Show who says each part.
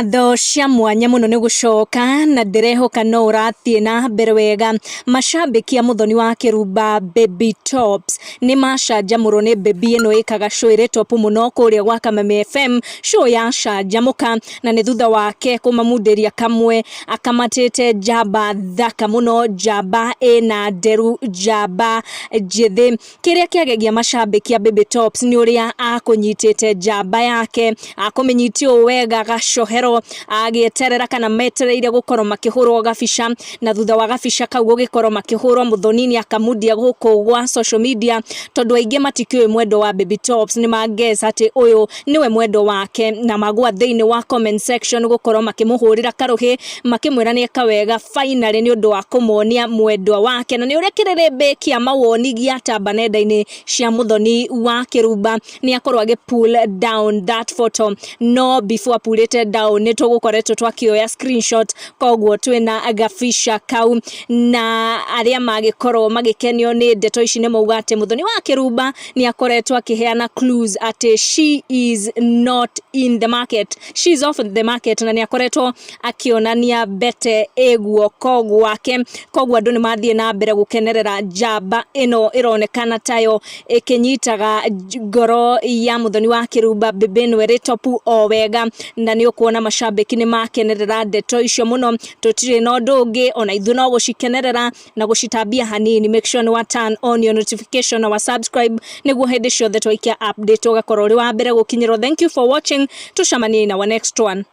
Speaker 1: ngatho cia mwanya muno ni gucoka na ndirehoka no urathie na mbere wega. Mashabiki a muthoni wa Wakirumba Babytops ni macanjamũrwo ni baby ino ikaga show ire top muno kuria gwa Kameme FM. Show ya canjamuka na ni thutha wake kumamunderia kamwe akamatete jaba thaka muno, jaba ena deru, jaba jithi. Kiria kiagegia mashabiki a Babytops ni uria akunyitete jaba yake, akumenyitio wega gashohero agieterera kana metereire gukorwo makihurwo gabisha, na thutha wa gabisha kau gugikorwo makihurwo muthonini akamudia guku gwa social media, tondu aingi matikio mwendo wa Babytops ni mageza ati uyu niwe mwendo wake, na magwa thiini wa comment section gukorwo makimuhurira karuhi makimwira ni kawega finally ni undu wa kumuonia mwendo wake. Na ni uria Kiririmbi kia mawoni giatamba nenda-ini cia muthoni wa Wakirumba ni akorwo agi pull down that photo, no before pull it down ni tugukoretwo twakioya screenshot kogwo twina gabisha kau, na aria magikorwo magikenio ni ndeto ici ni mauga ati muthoni wa Wakirumba ni akoretwo akiheana clues ati she is not in the market, she is off the market, na ni akoretwo akionania bete eguo kogwo wake. Kogwo andu ni mathie na mbere gukenerera jaba ino ironekana tayo ikinyitaga ngoro ya muthoni wa Wakirumba bibeno iri topu o wega, na ni ukuona mashabiki ni makenerera ndeto icio muno. Tutire no ndungi ona ithu no gucikenerera na gucitambia hanini. Make sure ni turn on your notification na subscribe niguo hindi ciothe twaikia update ugakorwo uri wa mbere gukinyirwo. Thank you for watching, tucamanie na our next one.